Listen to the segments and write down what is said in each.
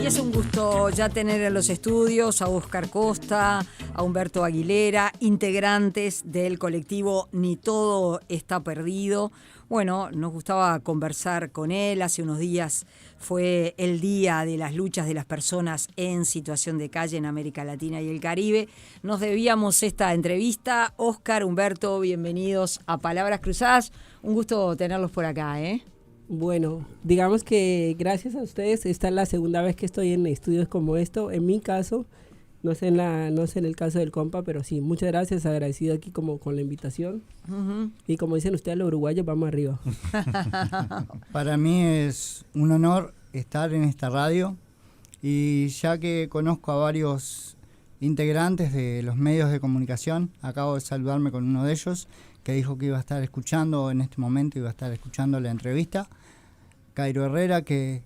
Y es un gusto ya tener en los estudios a Óscar Costa, a Humberto Aguilera, integrantes del colectivo Ni Todo Está Perdido. Bueno, nos gustaba conversar con él. Hace unos días fue el día de las luchas de las personas en situación de calle en América Latina y el Caribe. Nos debíamos esta entrevista. Óscar, Humberto, bienvenidos a Palabras Cruzadas. Un gusto tenerlos por acá, ¿eh? Bueno, digamos que gracias a ustedes, esta es la segunda vez que estoy en estudios como esto, en mi caso, no sé en el caso del compa, pero sí, muchas gracias, agradecido aquí como con la invitación. Uh-huh. Y como dicen ustedes los uruguayos, vamos arriba. Para mí es un honor estar en esta radio y ya que conozco a varios integrantes de los medios de comunicación, acabo de saludarme con uno de ellos que dijo que iba a estar escuchando en este momento, iba a estar escuchando la entrevista. Cairo Herrera, que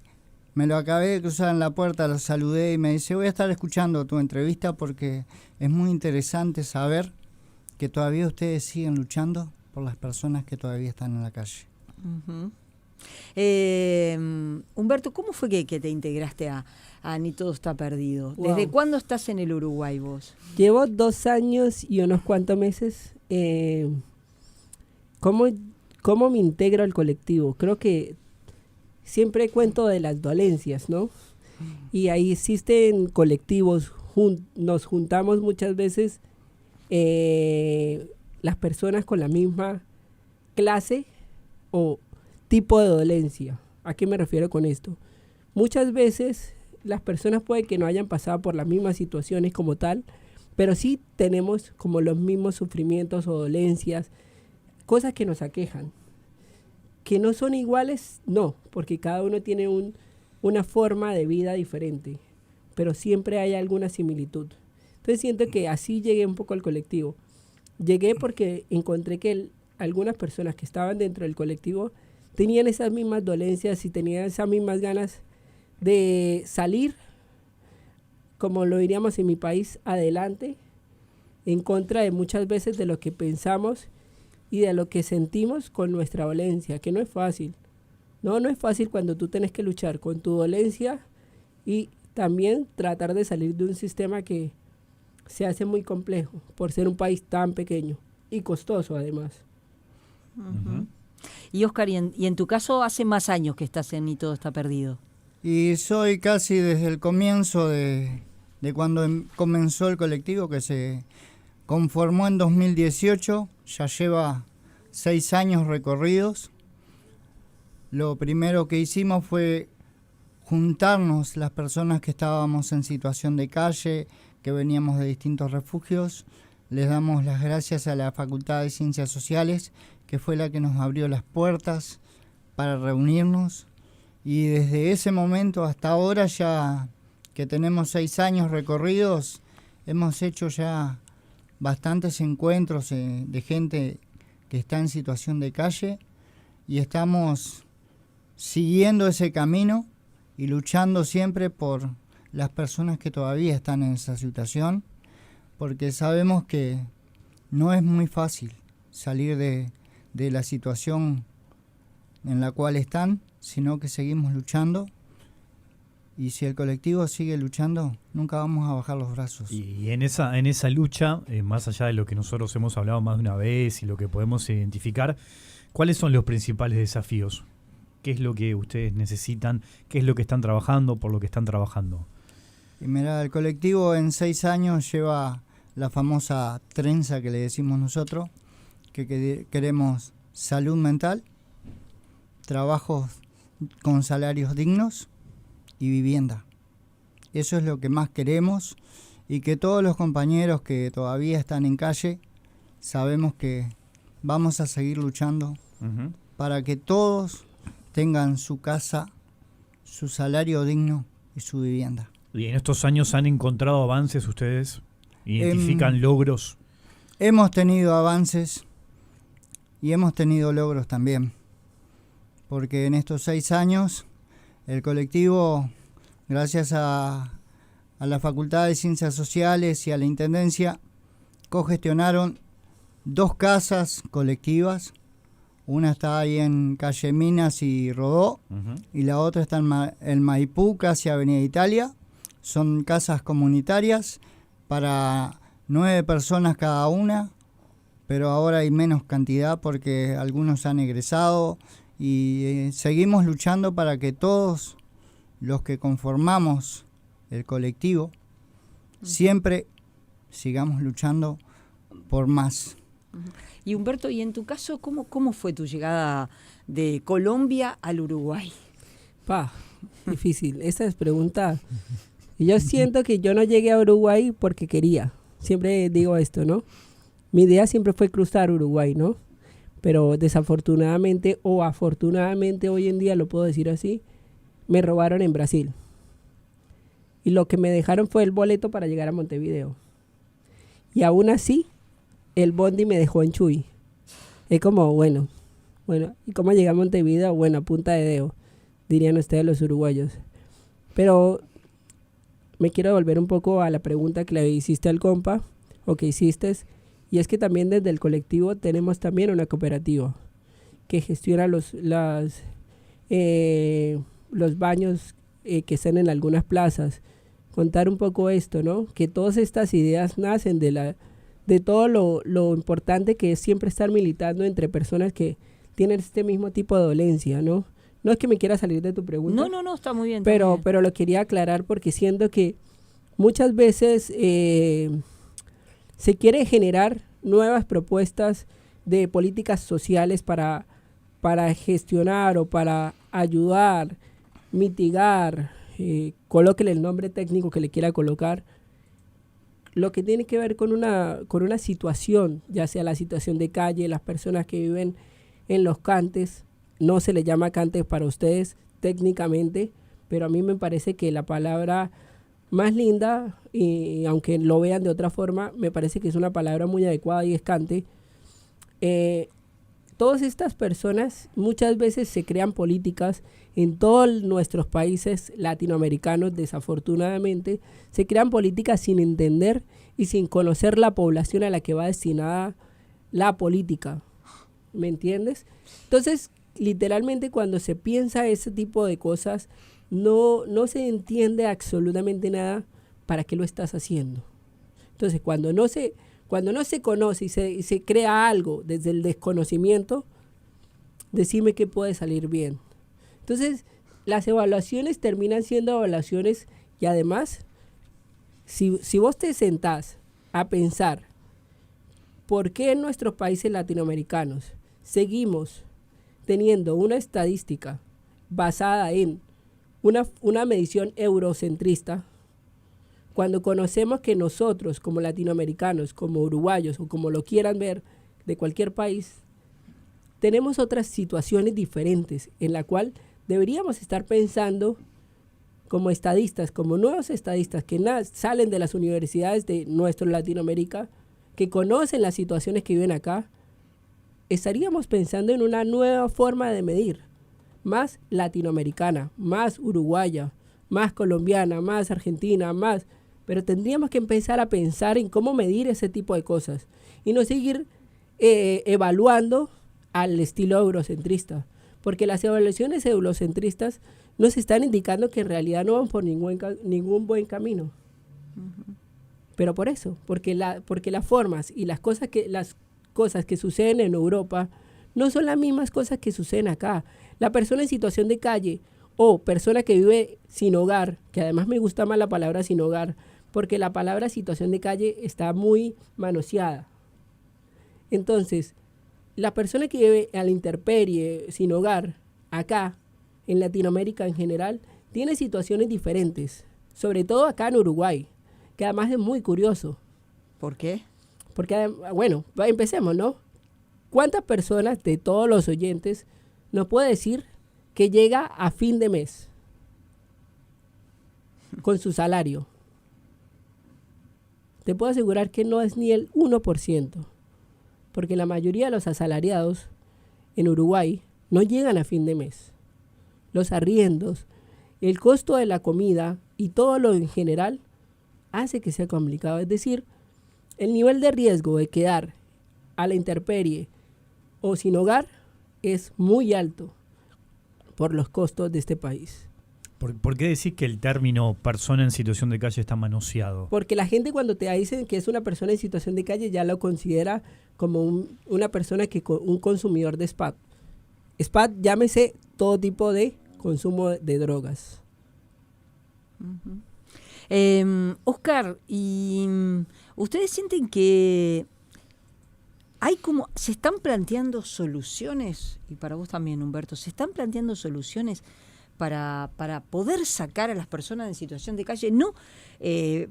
me lo acabé de cruzar en la puerta, lo saludé y me dice, voy a estar escuchando tu entrevista porque es muy interesante saber que todavía ustedes siguen luchando por las personas que todavía están en la calle. Uh-huh. Humberto, ¿cómo fue que te integraste a Ni Todo Está Perdido? Wow. ¿Desde cuándo estás en el Uruguay vos? Llevo 2 años y unos cuantos meses. ¿Cómo me integro al colectivo? Creo que siempre cuento de las dolencias, ¿no? Y ahí existen colectivos, nos juntamos muchas veces las personas con la misma clase o tipo de dolencia. ¿A qué me refiero con esto? Muchas veces las personas pueden que no hayan pasado por las mismas situaciones como tal, pero sí tenemos como los mismos sufrimientos o dolencias, cosas que nos aquejan. Que no son iguales, no, porque cada uno tiene una forma de vida diferente, pero siempre hay alguna similitud. Entonces siento que así llegué un poco al colectivo. Llegué porque encontré que algunas personas que estaban dentro del colectivo tenían esas mismas dolencias y tenían esas mismas ganas de salir, como lo diríamos en mi país, adelante, en contra de muchas veces de lo que pensamos y de lo que sentimos con nuestra dolencia, que no es fácil. No es fácil cuando tú tienes que luchar con tu dolencia y también tratar de salir de un sistema que se hace muy complejo por ser un país tan pequeño y costoso además. Uh-huh. Y Óscar, ¿y en tu caso hace más años que estás en Ni Todo Está Perdido? Y soy casi desde el comienzo de cuando comenzó el colectivo, que se conformó en 2018, ya lleva 6 años recorridos. Lo primero que hicimos fue juntarnos las personas que estábamos en situación de calle, que veníamos de distintos refugios. Les damos las gracias a la Facultad de Ciencias Sociales, que fue la que nos abrió las puertas para reunirnos. Y desde ese momento hasta ahora, ya que tenemos 6 años recorridos, hemos hecho ya bastantes encuentros de gente que está en situación de calle y estamos siguiendo ese camino y luchando siempre por las personas que todavía están en esa situación, porque sabemos que no es muy fácil salir de la situación en la cual están, sino que seguimos luchando. Y si el colectivo sigue luchando, nunca vamos a bajar los brazos. Y en esa lucha, más allá de lo que nosotros hemos hablado más de una vez y lo que podemos identificar, ¿cuáles son los principales desafíos? ¿Qué es lo que ustedes necesitan? ¿Qué es lo que están trabajando, por lo que están trabajando? Y mira, el colectivo en 6 años lleva la famosa trenza que le decimos nosotros, que queremos salud mental, trabajos con salarios dignos y vivienda. Eso es lo que más queremos, y que todos los compañeros que todavía están en calle sabemos que vamos a seguir luchando para que todos tengan su casa, su salario digno y su vivienda. ¿Y en estos años han encontrado avances ustedes? ¿Identifican logros? Hemos tenido avances y hemos tenido logros también, porque en estos 6 años el colectivo, gracias a la Facultad de Ciencias Sociales y a la Intendencia, cogestionaron 2 casas colectivas, Una está ahí en calle Minas y Rodó, y la otra está en Maipú, casi Avenida Italia. Son casas comunitarias para 9 personas cada una, pero ahora hay menos cantidad porque algunos han egresado y seguimos luchando para que todos los que conformamos el colectivo siempre sigamos luchando por más. Y Humberto, y en tu caso, ¿cómo fue tu llegada de Colombia al Uruguay? Difícil. Esa es pregunta. Y yo siento que yo no llegué a Uruguay porque quería. Siempre digo esto, ¿no? Mi idea siempre fue cruzar Uruguay, ¿no? Pero desafortunadamente o afortunadamente, hoy en día lo puedo decir así, me robaron en Brasil. Y lo que me dejaron fue el boleto para llegar a Montevideo. Y aún así, el bondi me dejó en Chuy. Es como, bueno, ¿y cómo llegué a Montevideo? Bueno, a punta de dedo, dirían ustedes los uruguayos. Pero me quiero devolver un poco a la pregunta que le hiciste al compa, o que hiciste, y es que también desde el colectivo tenemos también una cooperativa que gestiona los baños que están en algunas plazas. Contar un poco esto, ¿no? Que todas estas ideas nacen de todo lo importante que es siempre estar militando entre personas que tienen este mismo tipo de dolencia, ¿no? No es que me quiera salir de tu pregunta. No, está muy bien. Pero lo quería aclarar porque siento que muchas veces se quiere generar nuevas propuestas de políticas sociales para gestionar o para ayudar, mitigar, colóquele el nombre técnico que le quiera colocar, lo que tiene que ver con una situación, ya sea la situación de calle, las personas que viven en los cantes. No se le llama cantes para ustedes técnicamente, pero a mí me parece que la palabra más linda, y aunque lo vean de otra forma, me parece que es una palabra muy adecuada y es cante. Todas estas personas muchas veces se crean políticas en todos nuestros países latinoamericanos, desafortunadamente, se crean políticas sin entender y sin conocer la población a la que va destinada la política. ¿Me entiendes? Entonces, literalmente cuando se piensa ese tipo de cosas, no se entiende absolutamente nada para qué lo estás haciendo. Entonces, cuando no se conoce y se crea algo desde el desconocimiento, decime que puede salir bien. Entonces, las evaluaciones terminan siendo evaluaciones y además, si vos te sentás a pensar por qué en nuestros países latinoamericanos seguimos teniendo una estadística basada en una medición eurocentrista, cuando conocemos que nosotros como latinoamericanos, como uruguayos o como lo quieran ver de cualquier país, tenemos otras situaciones diferentes en la cual deberíamos estar pensando como estadistas, como nuevos estadistas que salen de las universidades de nuestra Latinoamérica, que conocen las situaciones que viven acá, estaríamos pensando en una nueva forma de medir, más latinoamericana, más uruguaya, más colombiana, más argentina, más... Pero tendríamos que empezar a pensar en cómo medir ese tipo de cosas y no seguir evaluando al estilo eurocentrista, porque las evaluaciones eurocentristas nos están indicando que en realidad no van por ningún buen camino. Uh-huh. Pero por eso, porque las formas y las cosas que suceden en Europa no son las mismas cosas que suceden acá. La persona en situación de calle o persona que vive sin hogar, que además me gusta más la palabra sin hogar, porque la palabra situación de calle está muy manoseada. Entonces, la persona que vive a la intemperie, sin hogar, acá, en Latinoamérica en general, tiene situaciones diferentes, sobre todo acá en Uruguay, que además es muy curioso. ¿Por qué? Porque, bueno, empecemos, ¿no? ¿Cuántas personas de todos los oyentes nos puede decir que llega a fin de mes con su salario? Te puedo asegurar que no es ni el 1%, porque la mayoría de los asalariados en Uruguay no llegan a fin de mes. Los arriendos, el costo de la comida y todo lo en general hace que sea complicado. Es decir, el nivel de riesgo de quedar a la intemperie o sin hogar es muy alto por los costos de este país. ¿Por qué decís que el término persona en situación de calle está manoseado? Porque la gente cuando te dicen que es una persona en situación de calle ya lo considera como una persona un consumidor de SPAD. SPAD, llámese todo tipo de consumo de drogas. Oscar, ¿y ustedes sienten que se están planteando soluciones, y para vos también, Humberto, se están planteando soluciones para poder sacar a las personas en situación de calle, no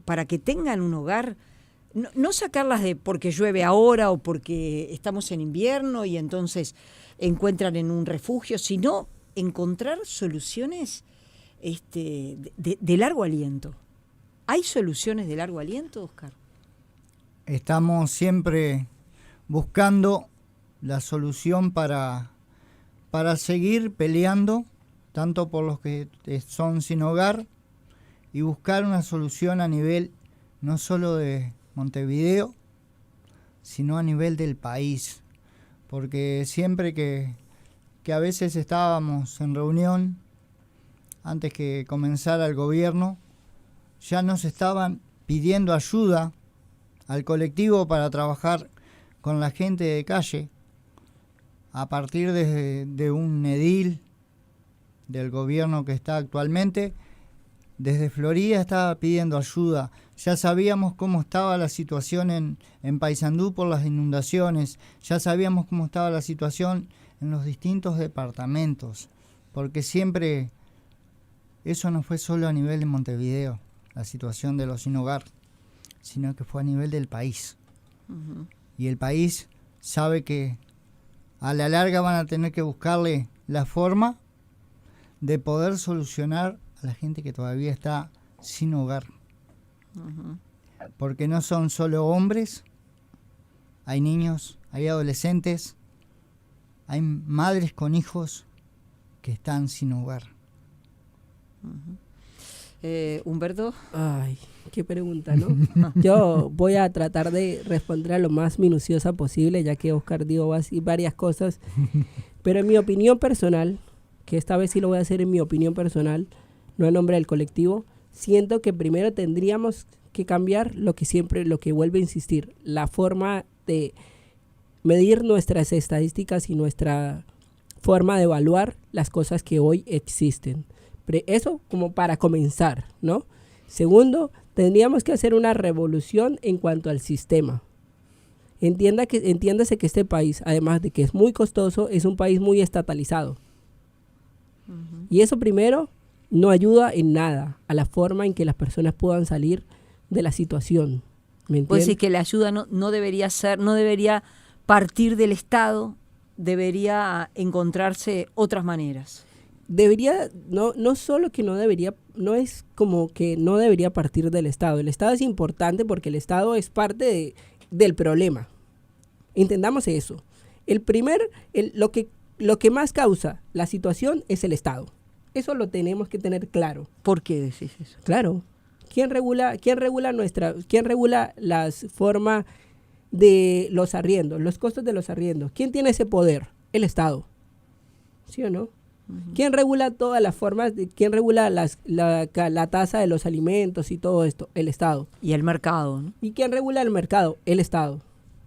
para que tengan un hogar, no sacarlas de porque llueve ahora o porque estamos en invierno y entonces encuentran en un refugio, sino encontrar soluciones de largo aliento? ¿Hay soluciones de largo aliento, Oscar? Estamos siempre buscando la solución para seguir peleando, tanto por los que son sin hogar, y buscar una solución a nivel no solo de Montevideo, sino a nivel del país. Porque siempre que a veces estábamos en reunión, antes que comenzara el gobierno, ya nos estaban pidiendo ayuda al colectivo para trabajar con la gente de calle, a partir de un edil del gobierno que está actualmente. Desde Florida estaba pidiendo ayuda. Ya sabíamos cómo estaba la situación en Paysandú por las inundaciones, ya sabíamos cómo estaba la situación en los distintos departamentos, porque siempre eso no fue solo a nivel de Montevideo, la situación de los sin hogar, sino que fue a nivel del país. Uh-huh. Y el país sabe que a la larga van a tener que buscarle la forma de poder solucionar a la gente que todavía está sin hogar. Uh-huh. Porque no son solo hombres, hay niños, hay adolescentes, hay madres con hijos que están sin hogar. Uh-huh. Humberto. Ay, qué pregunta, ¿no? Yo voy a tratar de responder a lo más minuciosa posible, ya que Oscar dio varias cosas, pero en mi opinión personal, que esta vez sí lo voy a hacer en mi opinión personal, no en nombre del colectivo, siento que primero tendríamos que cambiar lo que vuelve a insistir, la forma de medir nuestras estadísticas y nuestra forma de evaluar las cosas que hoy existen. Eso como para comenzar, ¿no? Segundo, tendríamos que hacer una revolución en cuanto al sistema. Entiéndase que este país, además de que es muy costoso, es un país muy estatalizado. Uh-huh. Y eso primero no ayuda en nada a la forma en que las personas puedan salir de la situación. ¿Me entiendes? Pues sí, que la ayuda no debería partir del Estado, debería encontrarse otras maneras. No solo que no debería, no es como que no debería partir del Estado. El Estado es importante porque el Estado es parte del problema. Entendamos eso. Lo que más causa la situación es el Estado. Eso lo tenemos que tener claro. ¿Por qué decís eso? Claro. ¿Quién regula las formas de los arriendos, los costos de los arriendos? ¿Quién tiene ese poder? El Estado. ¿Sí o no? Uh-huh. ¿Quién regula todas las formas? ¿Quién regula la tasa de los alimentos y todo esto? El Estado. Y el mercado, ¿no? ¿Y quién regula el mercado? El Estado.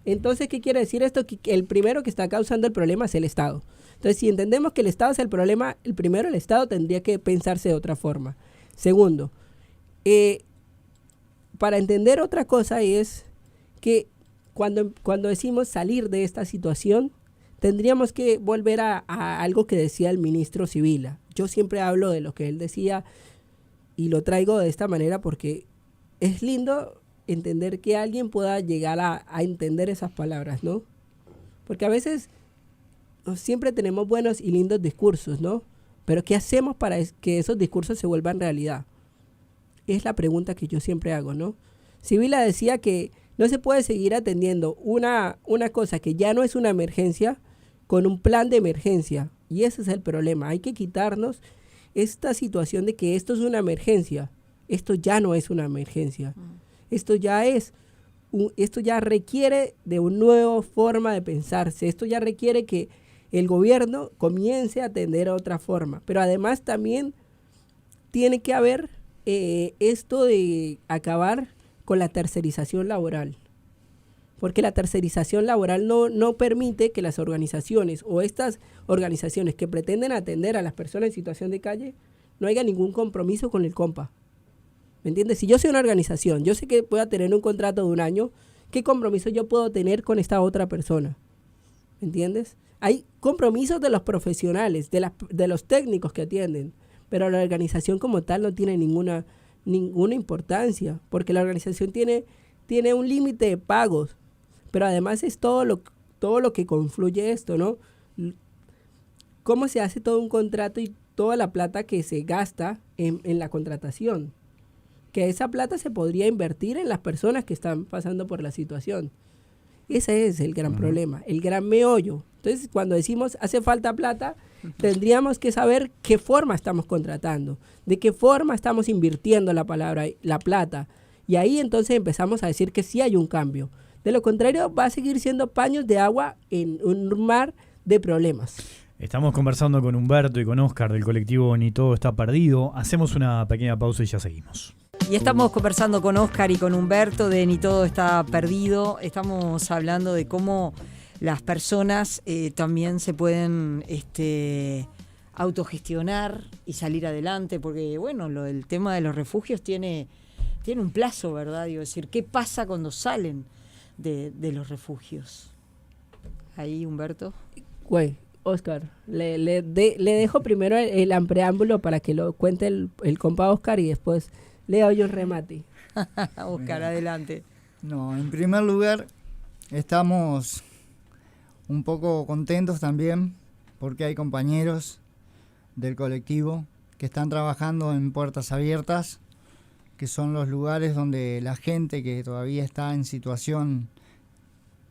Entonces, ¿qué quiere decir esto? Que el primero que está causando el problema es el Estado. Entonces, si entendemos que el Estado es el problema, el Estado tendría que pensarse de otra forma. Segundo, para entender otra cosa es que cuando decimos salir de esta situación, tendríamos que volver a algo que decía el ministro Sibila. Yo siempre hablo de lo que él decía y lo traigo de esta manera porque es lindo entender que alguien pueda llegar a entender esas palabras, ¿no? Porque a veces siempre tenemos buenos y lindos discursos, ¿no? Pero ¿qué hacemos para que esos discursos se vuelvan realidad? Es la pregunta que yo siempre hago, ¿no? Sibila decía que no se puede seguir atendiendo una cosa que ya no es una emergencia con un plan de emergencia. Y ese es el problema. Hay que quitarnos esta situación de que esto es una emergencia. Esto ya no es una emergencia. Esto ya requiere de una nueva forma de pensarse. Esto ya requiere que el gobierno comience a atender a otra forma. Pero además también tiene que haber esto de acabar con la tercerización laboral. Porque la tercerización laboral no permite que las organizaciones o estas organizaciones que pretenden atender a las personas en situación de calle no haya ningún compromiso con el compa. ¿Me entiendes? Si yo soy una organización, yo sé que voy a tener un contrato de 1 año, ¿qué compromiso yo puedo tener con esta otra persona? ¿Me entiendes? Hay compromisos de los profesionales, de los técnicos que atienden, pero la organización como tal no tiene ninguna importancia, porque la organización tiene un límite de pagos, pero además es todo lo que confluye esto, ¿no? Cómo se hace todo un contrato y toda la plata que se gasta en la contratación, que esa plata se podría invertir en las personas que están pasando por la situación. Ese es el gran problema, el gran meollo. Entonces, cuando decimos hace falta plata, tendríamos que saber qué forma estamos contratando, de qué forma estamos invirtiendo la plata. Y ahí entonces empezamos a decir que sí hay un cambio. De lo contrario, va a seguir siendo paños de agua en un mar de problemas. Estamos conversando con Humberto y con Óscar del colectivo Ni Todo Está Perdido. Hacemos una pequeña pausa y ya seguimos. Y estamos conversando con Óscar y con Humberto de Ni Todo Está Perdido. Estamos hablando de cómo las personas también se pueden autogestionar y salir adelante, porque bueno, el tema de los refugios tiene un plazo, ¿verdad? Digo, decir, ¿qué pasa cuando salen de los refugios? Ahí, Humberto. Güey, Óscar, le dejo primero el preámbulo para que lo cuente el compa Óscar y después leo yo el remate. Óscar, adelante. No, en primer lugar, estamos un poco contentos también porque hay compañeros del colectivo que están trabajando en Puertas Abiertas, que son los lugares donde la gente que todavía está en situación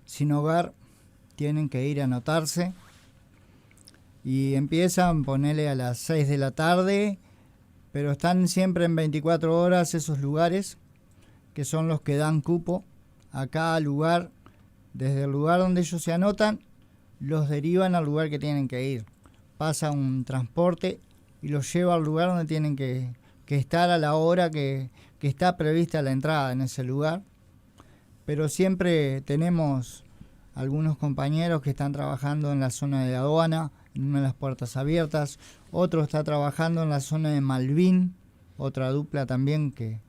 sin hogar tienen que ir a anotarse. Y empiezan, ponele a las 6 de la tarde, pero están siempre en 24 horas esos lugares, que son los que dan cupo a cada lugar. Desde el lugar donde ellos se anotan, los derivan al lugar que tienen que ir. Pasa un transporte y los lleva al lugar donde tienen que estar a la hora que está prevista la entrada en ese lugar. Pero siempre tenemos algunos compañeros que están trabajando en la zona de aduana, en una de las Puertas Abiertas. Otro está trabajando en la zona de Malvin, otra dupla también, que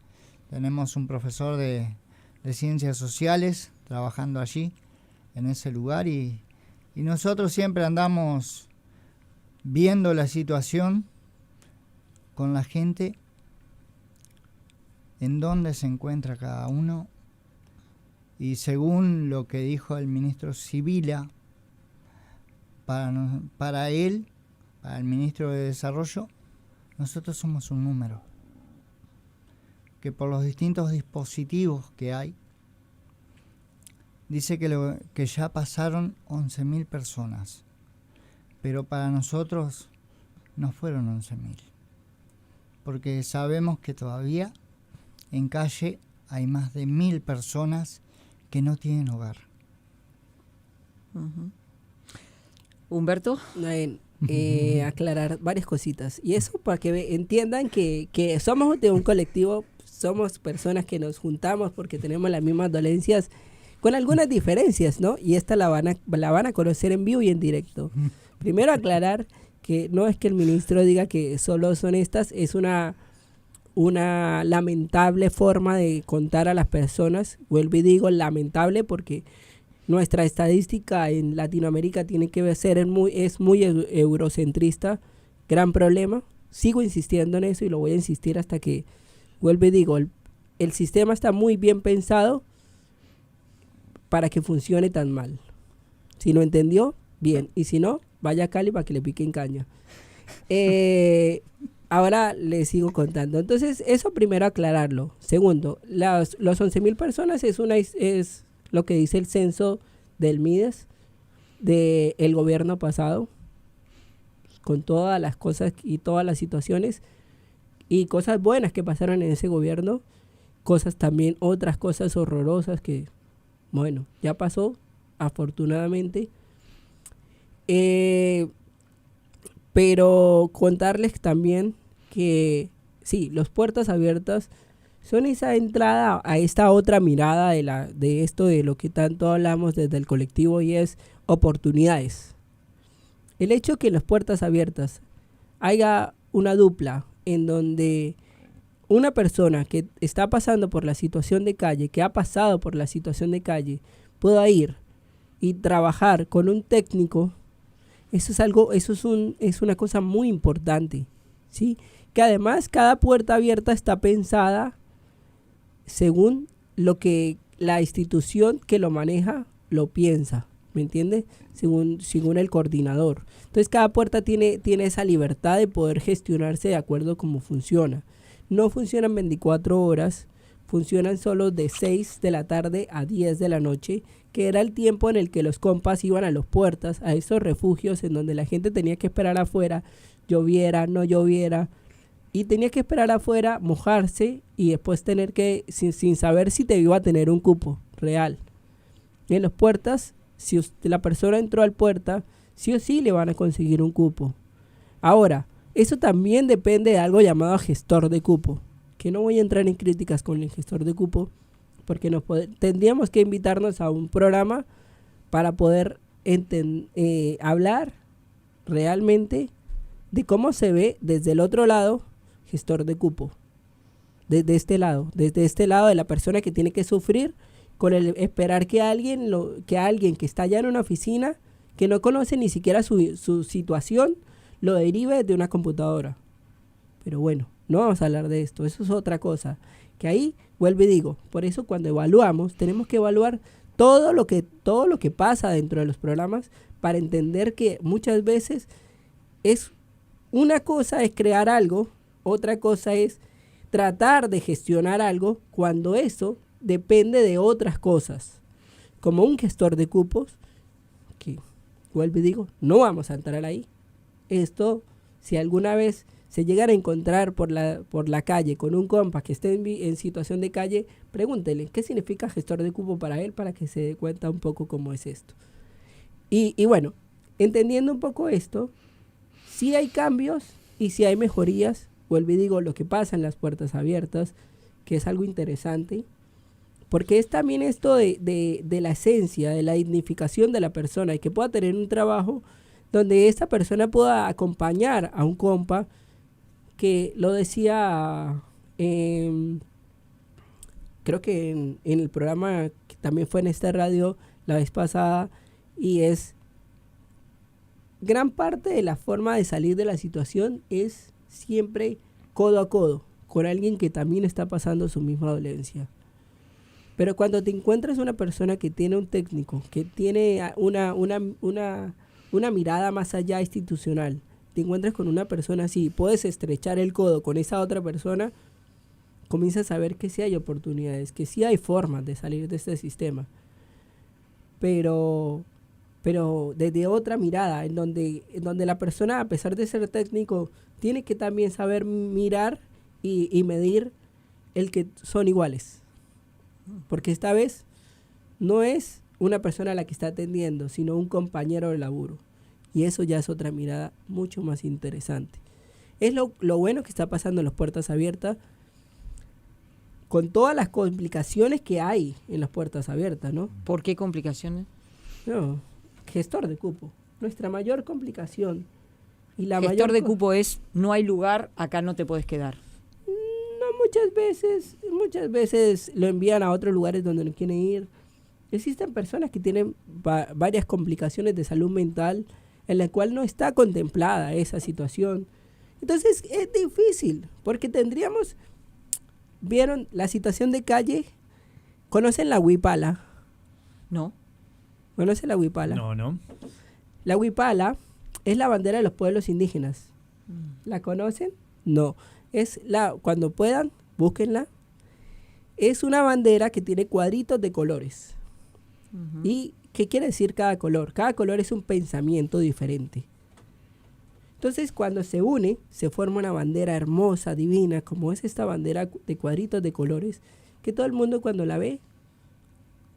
tenemos un profesor de ciencias sociales trabajando allí, en ese lugar, y nosotros siempre andamos viendo la situación con la gente, en dónde se encuentra cada uno, y según lo que dijo el ministro Sibila, para él, para el ministro de Desarrollo, nosotros somos un número, que por los distintos dispositivos que hay, dice que ya pasaron 11.000 personas, pero para nosotros no fueron 11.000, porque sabemos que todavía en calle hay más de 1.000 personas que no tienen hogar. Uh-huh. Humberto. Aclarar varias cositas. Y eso para que entiendan que somos de un colectivo, somos personas que nos juntamos porque tenemos las mismas dolencias, con algunas diferencias, ¿no? Y esta la van a conocer en vivo y en directo. Primero aclarar que no es que el ministro diga que solo son estas, es una lamentable forma de contar a las personas. Vuelvo y digo lamentable porque nuestra estadística en Latinoamérica tiene que ser es muy eurocentrista, gran problema. Sigo insistiendo en eso y lo voy a insistir hasta que, vuelvo y digo, el sistema está muy bien pensado para que funcione tan mal. Si lo entendió, bien, y si no, vaya a Cali para que le piquen caña. Ahora les sigo contando. Entonces, eso primero aclararlo. Segundo, los 11.000 personas es lo que dice el censo del MIDES del gobierno pasado, con todas las cosas y todas las situaciones y cosas buenas que pasaron en ese gobierno, cosas también, otras cosas horrorosas que, bueno, ya pasó, afortunadamente. Pero contarles también que sí, los puertas abiertas son esa entrada a esta otra mirada de esto de lo que tanto hablamos desde el colectivo, y es oportunidades. El hecho que en las puertas abiertas haya una dupla en donde una persona que está pasando por la situación de calle, que ha pasado por la situación de calle, pueda ir y trabajar con un técnico, eso es una cosa muy importante, ¿sí? Que además cada puerta abierta está pensada según lo que la institución que lo maneja lo piensa, ¿me entiendes? Según el coordinador. Entonces cada puerta tiene esa libertad de poder gestionarse de acuerdo a cómo funciona. No funcionan 24 horas, funcionan solo de 6 de la tarde a 10 de la noche, que era el tiempo en el que los compas iban a los puertas, a esos refugios en donde la gente tenía que esperar afuera, lloviera, no lloviera, y tenía que esperar afuera, mojarse y después tener que, sin saber si te iba a tener un cupo real. En los puertas, si la persona entró al puerta, sí o sí le van a conseguir un cupo. Ahora, eso también depende de algo llamado gestor de cupo, que no voy a entrar en críticas con el gestor de cupo, porque tendríamos que invitarnos a un programa para poder hablar realmente de cómo se ve desde el otro lado gestor de cupo. Desde este lado de la persona que tiene que sufrir con el esperar que alguien que está allá en una oficina, que no conoce ni siquiera su situación, lo derive de una computadora. Pero bueno, no vamos a hablar de esto, eso es otra cosa. Que ahí, vuelvo y digo, por eso cuando evaluamos, tenemos que evaluar todo lo que pasa dentro de los programas para entender que muchas veces una cosa es crear algo, otra cosa es tratar de gestionar algo cuando eso depende de otras cosas. Como un gestor de cupos, que vuelvo y digo, no vamos a entrar ahí. Esto, si alguna vez se llegan a encontrar por la calle con un compa que esté en situación de calle, pregúntele qué significa gestor de cupo para él, para que se dé cuenta un poco cómo es esto. Y bueno, entendiendo un poco esto, sí hay cambios y sí hay mejorías. Vuelvo y digo, lo que pasa en las puertas abiertas, que es algo interesante, porque es también esto de la esencia, de la dignificación de la persona, y que pueda tener un trabajo donde esta persona pueda acompañar a un compa, que lo decía, creo que en el programa que también fue en esta radio la vez pasada, y es gran parte de la forma de salir de la situación es siempre codo a codo con alguien que también está pasando su misma dolencia. Pero cuando te encuentras una persona que tiene un técnico, que tiene una mirada más allá institucional, te encuentras con una persona así, puedes estrechar el codo con esa otra persona, comienzas a ver que sí hay oportunidades, que sí hay formas de salir de este sistema. Pero desde otra mirada, en donde la persona, a pesar de ser técnico, tiene que también saber mirar y medir el que son iguales. Porque esta vez no es una persona a la que está atendiendo, sino un compañero de laburo. Y eso ya es otra mirada mucho más interesante. Es lo bueno que está pasando en las puertas abiertas, con todas las complicaciones que hay en las puertas abiertas, ¿no? ¿Por qué complicaciones? No, gestor de cupo. Nuestra mayor complicación. Y la gestor de cupo es, no hay lugar, acá no te puedes quedar. No, muchas veces lo envían a otros lugares donde no quieren ir. Existen personas que tienen varias complicaciones de salud mental en la cual no está contemplada esa situación. Entonces es difícil, porque ¿vieron la situación de calle? ¿Conocen la huipala? No. ¿Conocen la huipala? No. La huipala es la bandera de los pueblos indígenas. ¿La conocen? No. Cuando puedan, búsquenla. Es una bandera que tiene cuadritos de colores. Uh-huh. ¿Y qué quiere decir cada color? Cada color es un pensamiento diferente. Entonces, cuando se une, se forma una bandera hermosa, divina, como es esta bandera de cuadritos de colores, que todo el mundo cuando la ve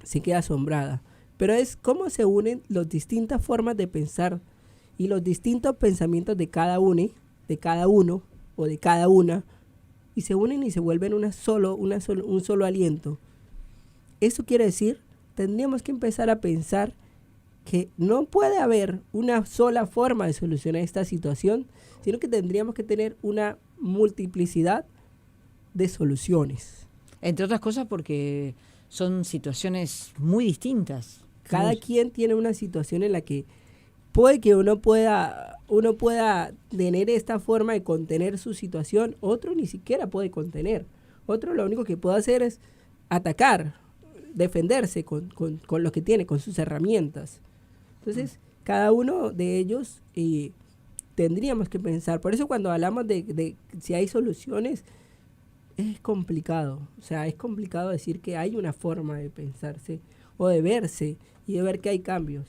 se queda asombrada. Pero es cómo se unen las distintas formas de pensar y los distintos pensamientos de cada uno o de cada una, y se unen y se vuelven un solo aliento. Eso quiere decir, tendríamos que empezar a pensar que no puede haber una sola forma de solucionar esta situación, sino que tendríamos que tener una multiplicidad de soluciones. Entre otras cosas porque son situaciones muy distintas. Cada quien tiene una situación en la que puede que uno pueda tener esta forma de contener su situación, otro ni siquiera puede contener. Otro lo único que puede hacer es atacar, defenderse con lo que tiene, con sus herramientas. Entonces, cada uno de ellos tendríamos que pensar. Por eso cuando hablamos de si hay soluciones, es complicado. O sea, es complicado decir que hay una forma de pensarse o de verse y de ver que hay cambios.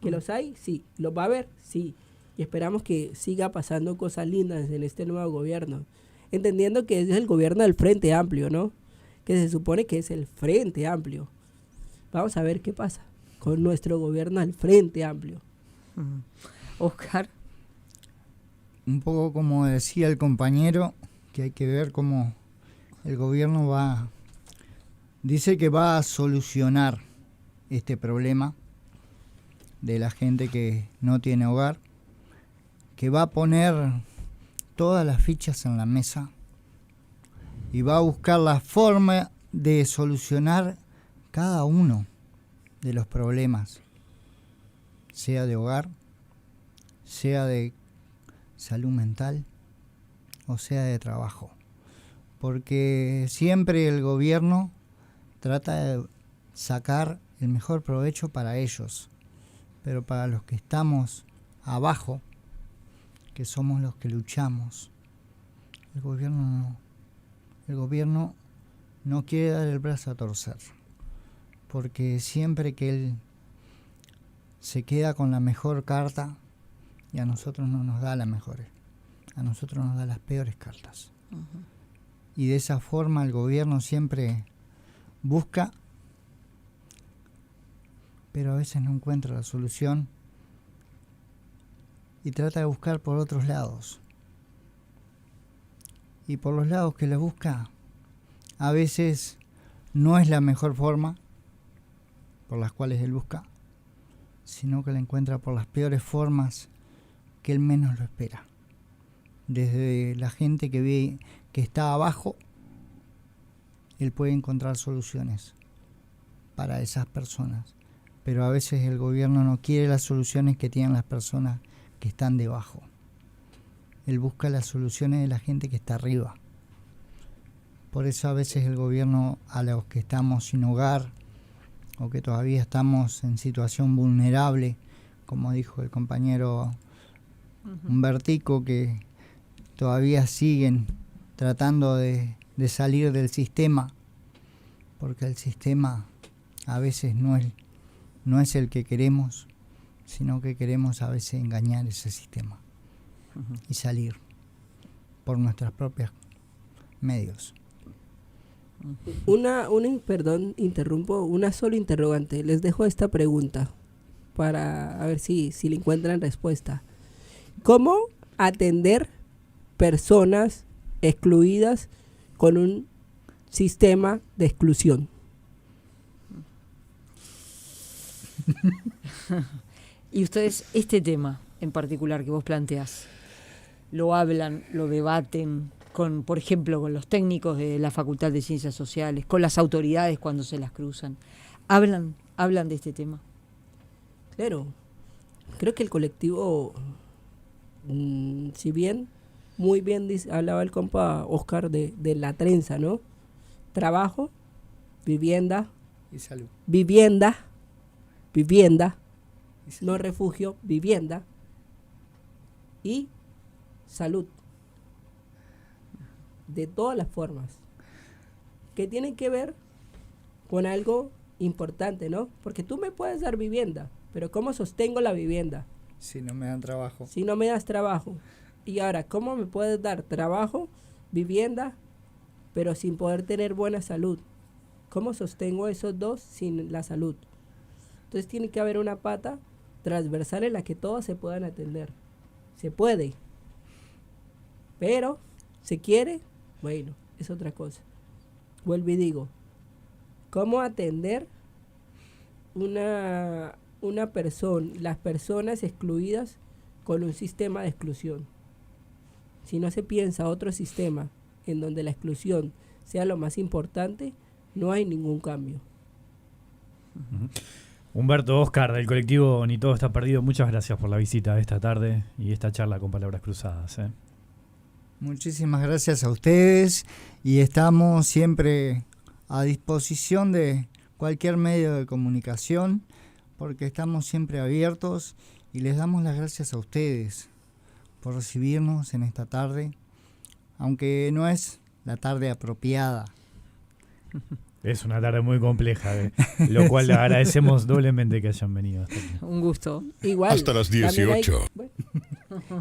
¿Que los hay? Sí. ¿Los va a haber? Sí. Y esperamos que siga pasando cosas lindas en este nuevo gobierno. Entendiendo que es el gobierno del Frente Amplio, ¿no? Que se supone que es el Frente Amplio. Vamos a ver qué pasa con nuestro gobierno del Frente Amplio. Oscar. Un poco como decía el compañero, que hay que ver cómo el gobierno dice que va a solucionar este problema de la gente que no tiene hogar, que va a poner todas las fichas en la mesa y va a buscar la forma de solucionar cada uno de los problemas, sea de hogar, sea de salud mental o sea de trabajo. Porque siempre el gobierno trata de sacar el mejor provecho para ellos, pero para los que estamos abajo, que somos los que luchamos, el gobierno no quiere dar el brazo a torcer, porque siempre que él se queda con la mejor carta y a nosotros no nos da las mejores, a nosotros nos da las peores cartas. Uh-huh. Y de esa forma el gobierno siempre busca, pero a veces no encuentra la solución y trata de buscar por otros lados. Y por los lados que le busca, a veces no es la mejor forma por las cuales él busca, sino que la encuentra por las peores formas que él menos lo espera. Desde la gente que está abajo, él puede encontrar soluciones para esas personas. Pero a veces el gobierno no quiere las soluciones que tienen las personas que están debajo. Él busca las soluciones de la gente que está arriba. Por eso a veces el gobierno, a los que estamos sin hogar o que todavía estamos en situación vulnerable, como dijo el compañero Humbertico, que todavía siguen tratando de salir del sistema, porque el sistema a veces no es el que queremos, sino que queremos a veces engañar ese sistema y salir por nuestros propios medios. Perdón, interrumpo, una sola interrogante. Les dejo esta pregunta para a ver si le encuentran respuesta. ¿Cómo atender personas excluidas con un sistema de exclusión? Y ustedes, este tema en particular que vos planteás, ¿lo hablan, lo debaten con, por ejemplo, con los técnicos de la Facultad de Ciencias Sociales, con las autoridades cuando se las cruzan? ¿Hablan de este tema? Claro. Creo que el colectivo, si bien, muy bien hablaba el compa Oscar de la trenza, ¿no? Trabajo, vivienda y salud. Vivienda, no refugio, vivienda y salud. De todas las formas. Que tienen que ver con algo importante, ¿no? Porque tú me puedes dar vivienda, pero ¿cómo sostengo la vivienda? Si no me dan trabajo. Si no me das trabajo. Y ahora, ¿cómo me puedes dar trabajo, vivienda, pero sin poder tener buena salud? ¿Cómo sostengo esos dos sin la salud? Entonces tiene que haber una pata transversal en la que todos se puedan atender. Se puede. Pero, ¿se quiere? Bueno, es otra cosa. Vuelvo y digo, ¿cómo atender una persona, las personas excluidas con un sistema de exclusión? Si no se piensa otro sistema en donde la exclusión sea lo más importante, no hay ningún cambio. Humberto, Oscar, del colectivo Ni Todo Está Perdido, muchas gracias por la visita de esta tarde y esta charla con Palabras Cruzadas. Muchísimas gracias a ustedes y estamos siempre a disposición de cualquier medio de comunicación porque estamos siempre abiertos y les damos las gracias a ustedes por recibirnos en esta tarde, aunque no es la tarde apropiada. Es una tarde muy compleja, lo cual le agradecemos doblemente que hayan venido hasta aquí. Un gusto. Igual, hasta las 18.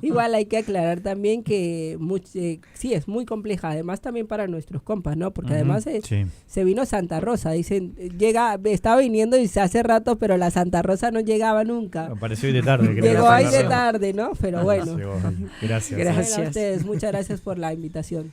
Igual hay que aclarar también que sí, es muy compleja, además también para nuestros compas, ¿no? Porque además se vino Santa Rosa, dicen, estaba viniendo y hace rato, pero la Santa Rosa no llegaba nunca. Apareció hoy de tarde. Llegó hoy de tarde, ¿no? Pero bueno. Gracias. Bueno, a ustedes, muchas gracias por la invitación.